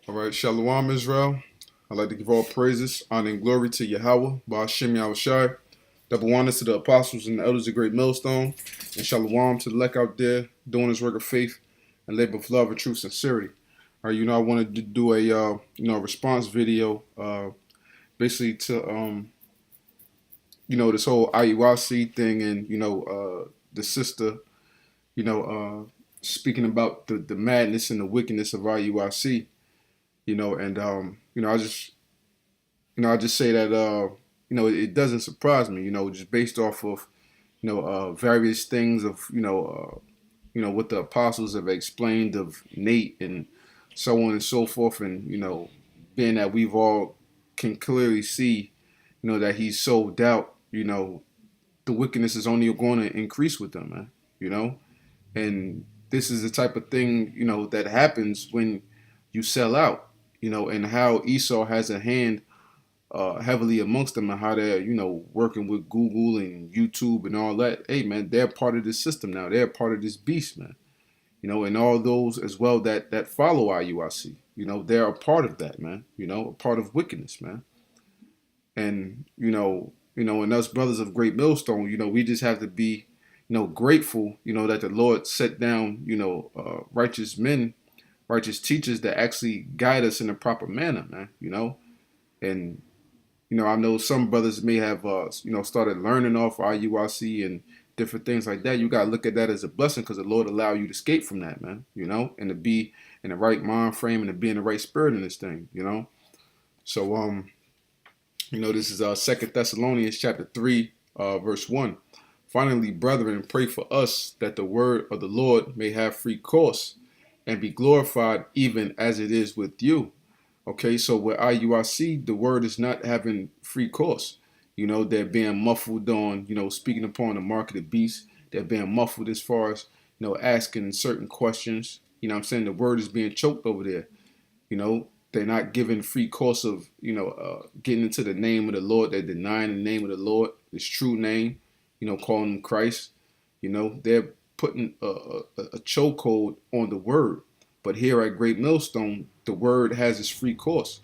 All right, Shalawam, Israel. I'd like to give all praises, honor, and glory to YAHAWAH, YAHAWASHI. Double honors to the apostles and the elders of Great Millstone, and Shalawam to the elect out there doing this work of faith and labor of love and true sincerity. All right, I wanted to do a response video, basically to this whole IUIC thing, and the sister, speaking about the madness and the wickedness of IUIC. I just say that it doesn't surprise me, just based off of various things of what the apostles have explained of Nate and so on and so forth, and being that we've all can clearly see that he's sold out, the wickedness is only going to increase with them, man. And this is the type of thing that happens when you sell out, and how Esau has a hand heavily amongst them, and how they're working with Google and YouTube and all that. Hey man, they're part of this system now. They're part of this beast, man. And all those as well that follow IUIC, they're a part of that, man. A part of wickedness, man. And and us brothers of Great Millstone, we just have to be grateful, that the Lord set down righteous men, righteous teachers that actually guide us in a proper manner, man. And I know some brothers may have started learning off IUIC and different things like that. You gotta look at that as a blessing, because the Lord allow you to escape from that, man. And to be in the right mind frame and to be in the right spirit in this thing. So this is 2 Thessalonians chapter 3, verse 1. Finally, brethren, pray for us that the word of the Lord may have free course and be glorified, even as it is with you. Okay, so with IUIC, the word is not having free course. They're being muffled on, speaking upon the mark of the beast. They're being muffled as far as, asking certain questions. I'm saying? The word is being choked over there. They're not giving free course of, getting into the name of the Lord. They're denying the name of the Lord, his true name, calling him Christ. They're putting a chokehold on the word. But here at Great Millstone, the word has its free course.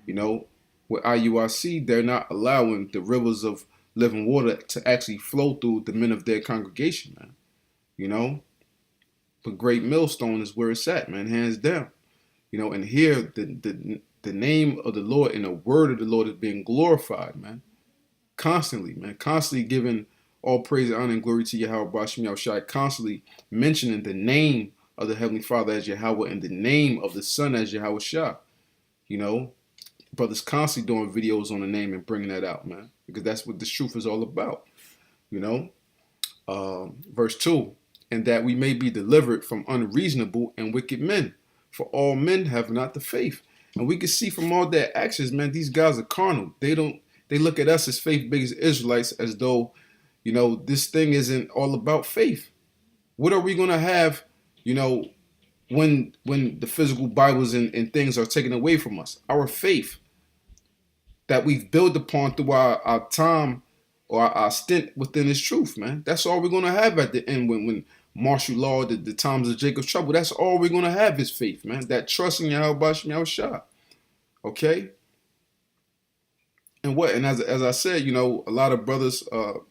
With IUIC, they're not allowing the rivers of living water to actually flow through the men of their congregation, man. But Great Millstone is where it's at, man, hands down. And here the name of the Lord and the word of the Lord is being glorified, man. Constantly, man. Constantly giving all praise, honor, and glory to YAHAWASHI. Constantly mentioning the name of the Heavenly Father as Yahweh and the name of the Son as YAHAWASHI. Brothers constantly doing videos on the name and bringing that out, man. Because that's what this truth is all about. Verse 2. And that we may be delivered from unreasonable and wicked men. For all men have not the faith. And we can see from all their actions, man, these guys are carnal. They look at us as faith-based Israelites as though, this thing isn't all about faith. What are we going to have, when the physical Bibles and things are taken away from us? Our faith that we've built upon through our time or our stint within this truth, man. That's all we're going to have at the end when martial law, the times of Jacob's trouble. That's all we're going to have is faith, man. That trust in YAHAWASHI. Okay? And as I said, a lot of brothers, or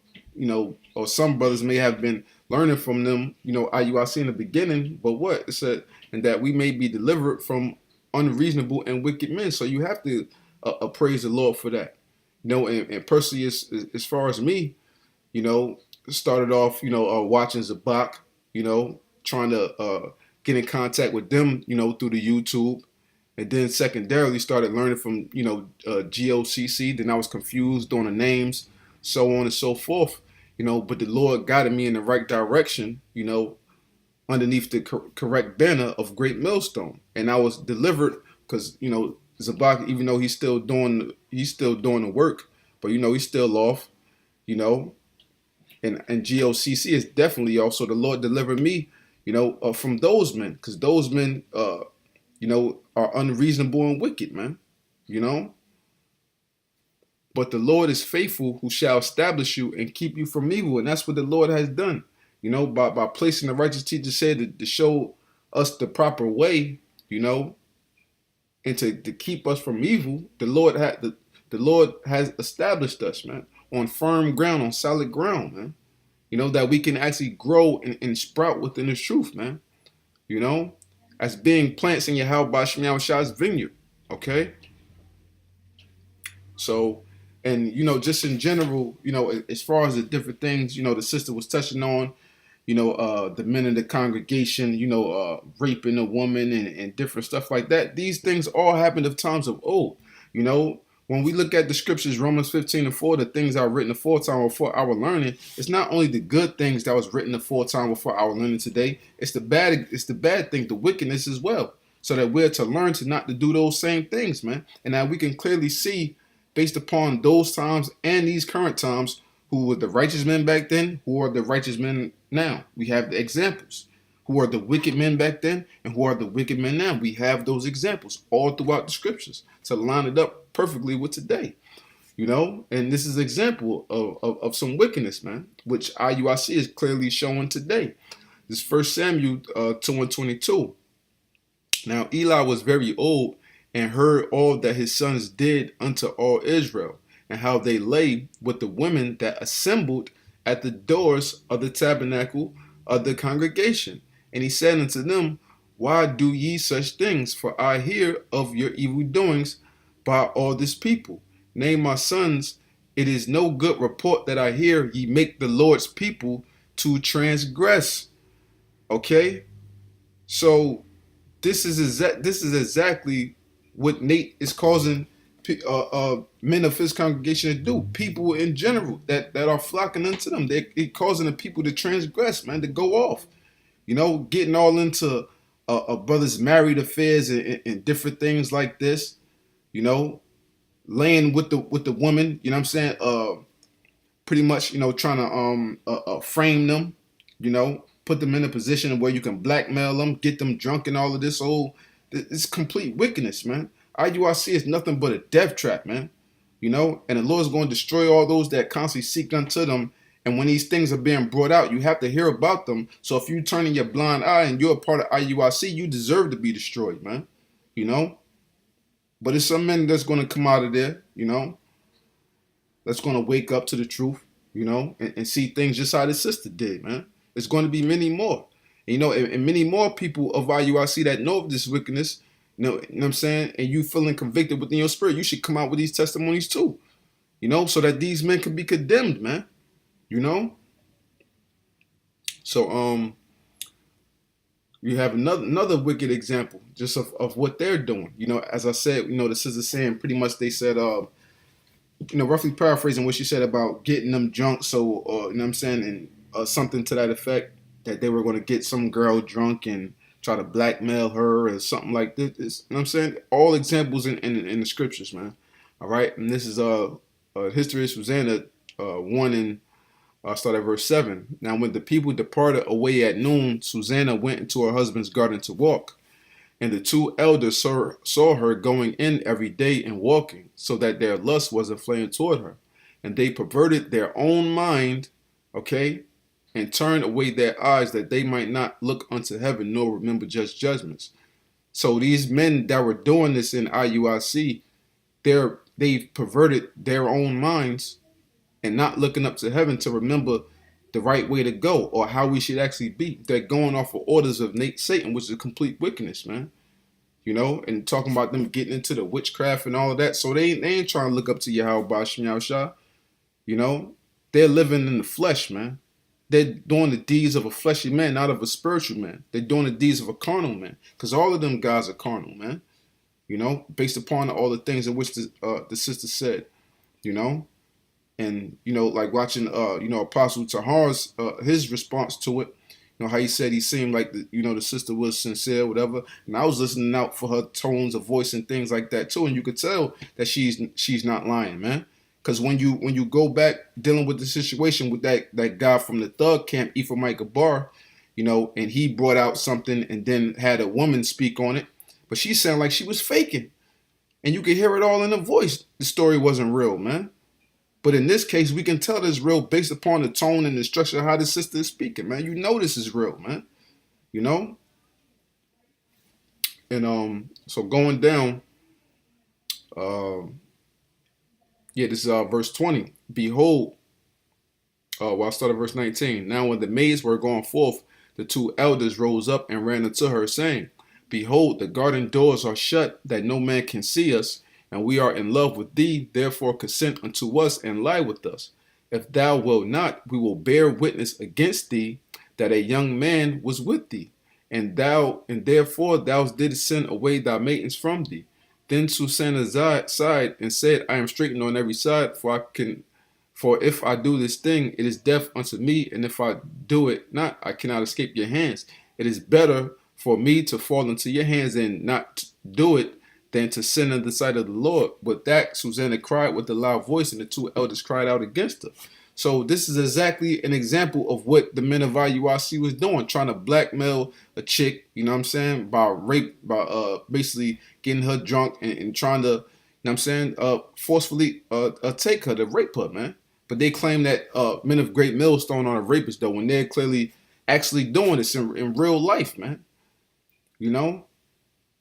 some brothers may have been learning from them, IUIC in the beginning, but what? It said, and that we may be delivered from unreasonable and wicked men. So you have to praise the Lord for that. And personally, as far as me, started off, watching Zabak, trying to get in contact with them, through the YouTube. And then secondarily started learning from, GOCC. Then I was confused on the names, so on and so forth. But the Lord guided me in the right direction, underneath the correct banner of Great Millstone. And I was delivered because, Zabak, even though he's still doing the work, but, he's still off, and GOCC is definitely also the Lord delivered me, from those men, because those men, are unreasonable and wicked, man, But the Lord is faithful, who shall establish you and keep you from evil. And that's what the Lord has done, by placing the righteous teacher said to show us the proper way, and to keep us from evil, the Lord has established us, man, on firm ground, on solid ground, man. You know, that we can actually grow and sprout within the truth, man. You know, as being plants in YAHAWASHI's vineyard. Okay. So, and you know, just in general, you know, as far as the different things, you know, the sister was touching on, you know, the men in the congregation, you know, raping a woman and different stuff like that. These things all happened of times of old. You know, when we look at the scriptures, Romans 15:4, the things that are written aforetime before our learning, it's not only the good things that was written aforetime before our learning today, it's the bad thing, the wickedness as well. So that we're to learn to not to do those same things, man. And now we can clearly see, based upon those times and these current times, who were the righteous men back then, who are the righteous men now. We have the examples. Who are the wicked men back then and who are the wicked men now. We have those examples all throughout the scriptures to line it up perfectly with today. You know, and this is an example of some wickedness, man, which IUIC is clearly showing today. This 1 Samuel 2:22. Now Eli was very old and heard all that his sons did unto all Israel, and how they lay with the women that assembled at the doors of the tabernacle of the congregation. And he said unto them, why do ye such things? For I hear of your evil doings by all this people. Nay, my sons, it is no good report that I hear ye make the Lord's people to transgress. Okay? So this is exactly what Nate is causing men of his congregation to do. People in general that are flocking into them. They're causing the people to transgress, man, to go off. You know, getting all into a brother's married affairs and different things like this. You know, laying with the woman. You know what I'm saying? Pretty much, you know, trying to frame them. You know, put them in a position where you can blackmail them, get them drunk, and all of this. It's complete wickedness, man. IUIC is nothing but a death trap, man. You know, and the Lord's going to destroy all those that constantly seek unto them. And when these things are being brought out, you have to hear about them. So if you turn in your blind eye and you're a part of IUIC, you deserve to be destroyed, man. You know? But it's some men that's going to come out of there, you know, that's going to wake up to the truth, you know, and see things just how the sister did, man. There's going to be many more. And, you know, and many more people of IUIC that know of this wickedness, you know what I'm saying? And you feeling convicted within your spirit, you should come out with these testimonies too, you know, so that these men can be condemned, man. You know, so you have another wicked example just of what they're doing. You know, as I said, you know, the sister saying pretty much they said, you know, roughly paraphrasing what she said about getting them drunk. So, you know what I'm saying, and something to that effect, that they were going to get some girl drunk and try to blackmail her or something like this. You know what I'm saying? All examples in the scriptures, man. All right, and this is History of Susanna 1 and. Start at verse 7. Now when the people departed away at noon, Susanna went into her husband's garden to walk. And the two elders saw her going in every day and walking, so that their lust was inflamed toward her. And they perverted their own mind, okay, and turned away their eyes that they might not look unto heaven nor remember just judgments. So these men that were doing this in IUIC, they've perverted their own minds and not looking up to heaven to remember the right way to go or how we should actually be. They're going off of orders of Satan, which is a complete wickedness, man. You know, and talking about them getting into the witchcraft and all of that. So they ain't trying to look up to YAHAWAH. You know, they're living in the flesh, man. They're doing the deeds of a fleshy man, not of a spiritual man. They're doing the deeds of a carnal man. Because all of them guys are carnal, man. You know, based upon all the things in which the sister said, you know. And, you know, like watching, you know, Apostle Tahar's, his response to it, you know, how he said he seemed like, the sister was sincere, whatever. And I was listening out for her tones of voice and things like that, too. And you could tell that she's not lying, man. Because when you go back dealing with the situation with that guy from the thug camp, Iuic Gabar, you know, and he brought out something and then had a woman speak on it. But she sounded like she was faking. And you could hear it all in her voice. The story wasn't real, man. But in this case, we can tell this real based upon the tone and the structure of how the sister is speaking, man. You know this is real, man. You know? And so going down, Yeah, this is verse 20. Behold, well, I'll start at verse 19. Now, when the maids were gone forth, the two elders rose up and ran unto her, saying, Behold, the garden doors are shut, that no man can see us, and we are in love with thee. Therefore, consent unto us and lie with us. If thou wilt not, we will bear witness against thee that a young man was with thee, and therefore thou didst send away thy maidens from thee. Then Susanna sighed and said, I am straitened on every side, for if I do this thing, it is death unto me, and if I do it not, I cannot escape your hands. It is better for me to fall into your hands and not do it than to sin in the sight of the Lord. But that Susanna cried with a loud voice, and the two elders cried out against her. So this is exactly an example of what the men of YAHAWASHI was doing, trying to blackmail a chick, you know what I'm saying, by basically getting her drunk and trying to, you know what I'm saying, forcefully take her to rape her, man. But they claim that men of Great Millstone are rapists, though, when they're clearly actually doing this in real life, man. You know,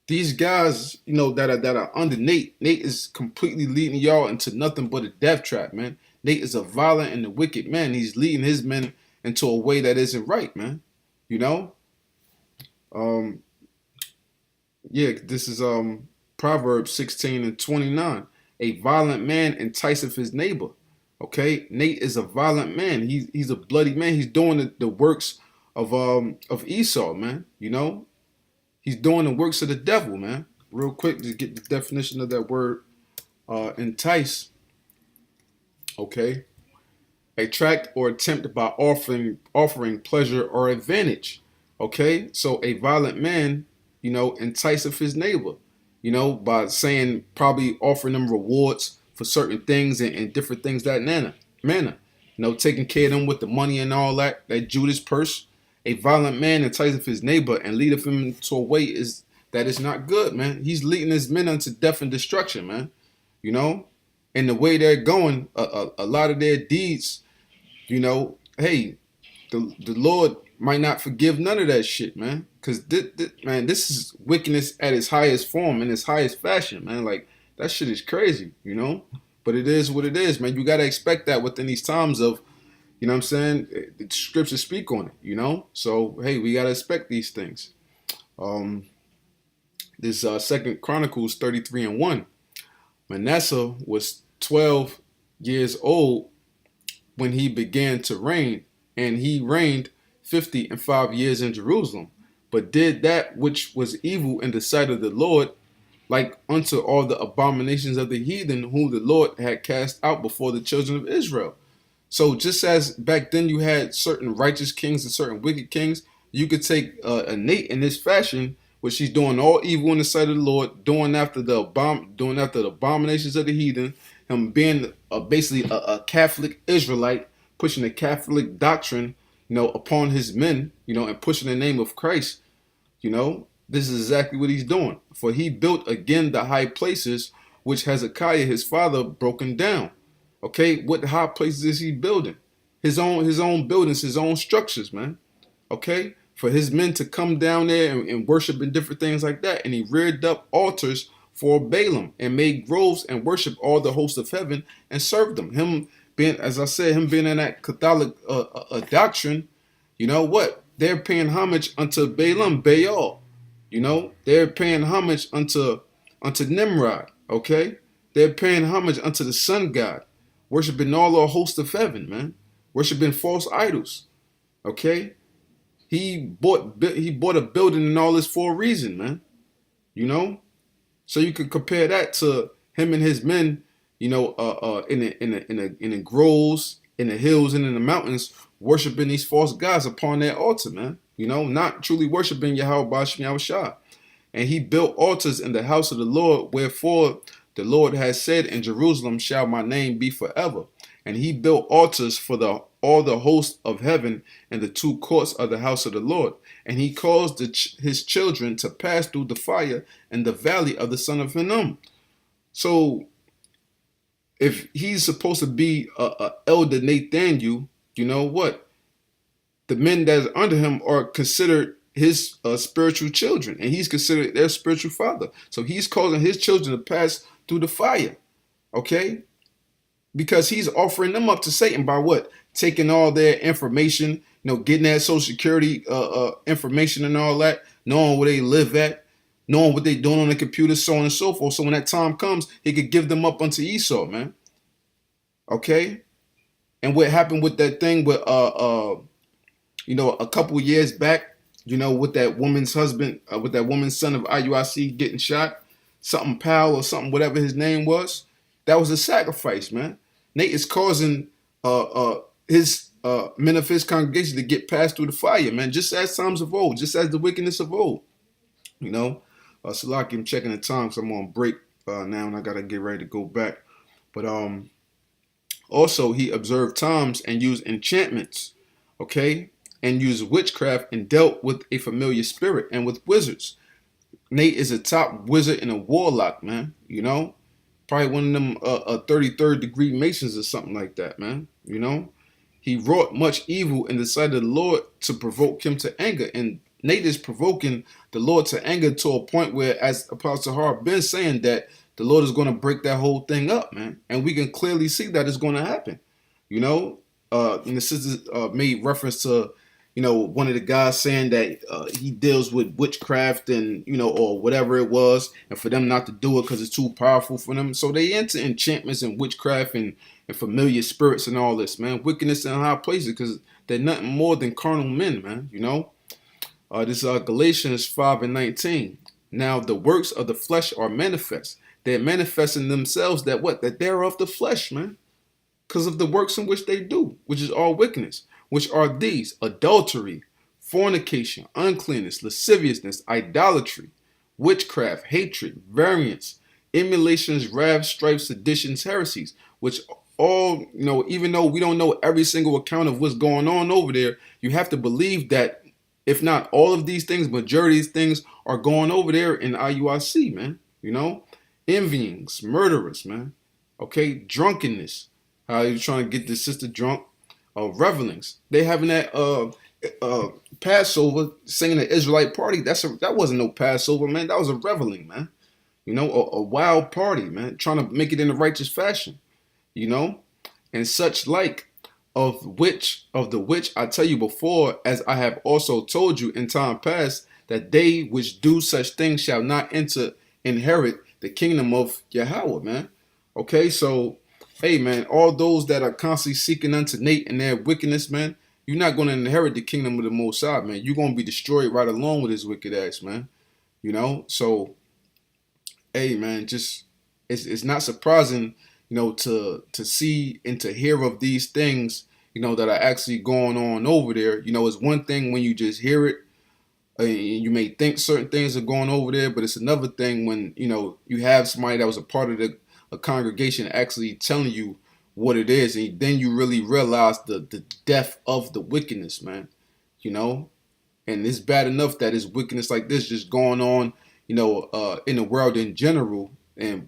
these guys, you know, that are under Nate. Nate is completely leading y'all into nothing but a death trap, man. Nate is a violent and a wicked man. He's leading his men into a way that isn't right, man. You know, yeah, this is Proverbs 16:29. A violent man enticeth his neighbor. Okay, Nate is a violent man. He's a bloody man. He's doing the works of Esau, man. You know, he's doing the works of the devil, man. Real quick, just get the definition of that word, entice. Okay, attract or attempt by offering pleasure or advantage. Okay, so a violent man, you know, enticeth his neighbor, you know, by saying, probably offering them rewards for certain things and different things that manner. You know, taking care of them with the money and all that Judas purse. A violent man enticeth his neighbor and leadeth him into a way that is not good, man. He's leading his men unto death and destruction, man. You know, and the way they're going, a lot of their deeds, you know, hey, the Lord might not forgive none of that shit, man. Because, man, this is wickedness at its highest form, in its highest fashion, man. Like, that shit is crazy, you know? But it is what it is, man. You got to expect that within these times of, you know what I'm saying? The scriptures speak on it, you know? So, hey, we got to expect these things. This Second Chronicles 33:1. Manasseh was 12 years old when he began to reign, and he reigned 50 and 5 years in Jerusalem, but did that which was evil in the sight of the Lord, like unto all the abominations of the heathen whom the Lord had cast out before the children of Israel. So just as back then you had certain righteous kings and certain wicked kings, you could take a Nate in this fashion, which he's doing all evil in the sight of the Lord, doing after the abominations of the heathen, him being basically a Catholic Israelite, pushing a Catholic doctrine, you know, upon his men, you know, and pushing the name of Christ. You know, this is exactly what he's doing. For he built again the high places which Hezekiah his father broken down. Okay, what high places is he building? His own buildings, his own structures, man. Okay, for his men to come down there and worship and different things like that. And he reared up altars for Balaam and made groves and worshiped all the hosts of heaven and served them. Him being, as I said, him being in that Catholic doctrine, you know what? They're paying homage unto Balaam, Baal. You know, they're paying homage unto Nimrod. Okay, they're paying homage unto the sun god, worshiping all the hosts of heaven, man, worshiping false idols. Okay, he bought a building and all this for a reason, man. You know, so you could compare that to him and his men, you know, in the groves, in the hills, and in the mountains, worshiping these false gods upon their altar, man. You know, not truly worshiping YAHAWASHI. And he built altars in the house of the Lord, wherefore the Lord has said, in Jerusalem shall my name be forever. And he built altars for all the hosts of heaven in the two courts of the house of the Lord. And he caused his children to pass through the fire in the valley of the son of Hinnom. So if he's supposed to be a elder Nathaniel, you know what? The men that are under him are considered his spiritual children, and he's considered their spiritual father. So he's causing his children to pass through the fire. Okay? Because he's offering them up to Satan by what? Taking all their information, getting that social security information and all that, knowing where they live at, knowing what they're doing on the computer, so on and so forth. So when that time comes, he could give them up unto Esau, man. Okay? And what happened with that thing with a couple years back, with that woman's husband, with that woman's son of Iuic getting shot, something Powell or something, whatever his name was, that was a sacrifice, man. Nate is causing his men of his congregation to get passed through the fire, man, just as times of old, just as the wickedness of old. Salaki, I'm checking the time, so I'm on break now, and I gotta get ready to go back. But also he observed times and used enchantments, okay, and used witchcraft and dealt with a familiar spirit and with wizards. Nate is a top wizard and a warlock, man. Probably one of them 33rd degree Masons or something like that, man. He wrought much evil in the sight of the Lord to provoke him to anger. And Nate is provoking the Lord to anger to a point where, as Apostle Harp been saying, that the Lord is going to break that whole thing up, man. And we can clearly see that it's going to happen. And the sisters made reference to, one of the guys saying that he deals with witchcraft and, or whatever it was, and for them not to do it because it's too powerful for them. So they into enchantments and witchcraft and familiar spirits and all this, man. Wickedness in high places because they're nothing more than carnal men, man, This is Galatians 5:19. Now the works of the flesh are manifest. They're manifesting themselves that they're of the flesh, man. Because of the works in which they do, which is all wickedness, which are these: adultery, fornication, uncleanness, lasciviousness, idolatry, witchcraft, hatred, variance, emulations, wrath, strife, seditions, heresies, which all, even though we don't know every single account of what's going on over there, you have to believe that if not all of these things, majority of these things are going over there in Iuic, man. Envyings, murderers, man. Okay, drunkenness. How you trying to get the sister drunk? Revelings. They having that Passover, singing the Israelite party. That wasn't no Passover, man. That was a reveling, man. A wild party, man. Trying to make it in a righteous fashion. And such like, of the which I tell you before, as I have also told you in time past, that they which do such things shall not inherit the kingdom of YAHAWAH, man. Okay, so hey, man, all those that are constantly seeking unto Nate and their wickedness, man, you're not going to inherit the kingdom of the Most High, man. You're going to be destroyed right along with his wicked ass, man. So hey, man, just it's not surprising, to see and to hear of these things, that are actually going on over there. It's one thing when you just hear it, you may think certain things are going over there, but it's another thing when, you have somebody that was a part of a congregation actually telling you what it is, and then you really realize the depth of the wickedness, man. And it's bad enough that it's wickedness like this just going on, in the world in general,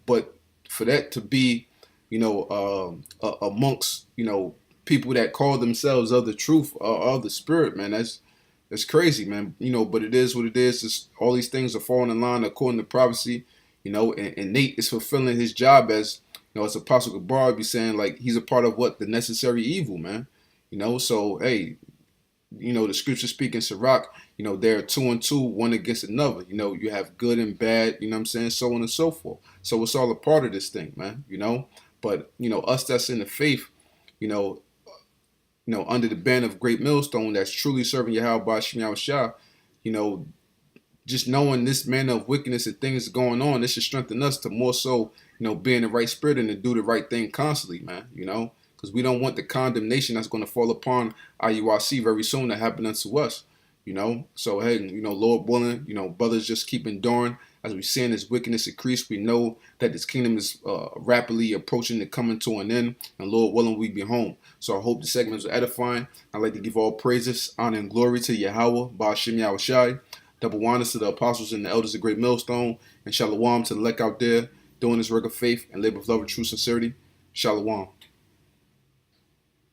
but for that to be, amongst, people that call themselves of the truth or of the spirit, man, that's crazy, man. But it is what it is. All these things are falling in line according to prophecy, and Nate is fulfilling his job as, as Apostle Gabar be saying, like, he's a part of the necessary evil, man. So hey, the scripture speaking Sirach, they're 2 and 2, one against another. You have good and bad, so on and so forth. So it's all a part of this thing, man, But, us that's in the faith, under the banner of Great Millstone, that's truly serving YAHAWASHI, just knowing this manner of wickedness and things going on, this should strengthen us to more so, be in the right spirit and to do the right thing constantly, man, because we don't want the condemnation that's going to fall upon Iuic very soon to happen unto us, So, hey, Lord willing, brothers just keep enduring. As we see this wickedness increase, we know that this kingdom is rapidly approaching the coming to an end, and Lord willing, we be home. So I hope the segments are edifying. I'd like to give all praises, honor, and glory to YAHAWAH, Ba'ashem YAHAWASHI. Double honors to the apostles and the elders of Great Millstone, and Shalawam to the elect out there doing this work of faith and labor of love and true sincerity. Shalawam.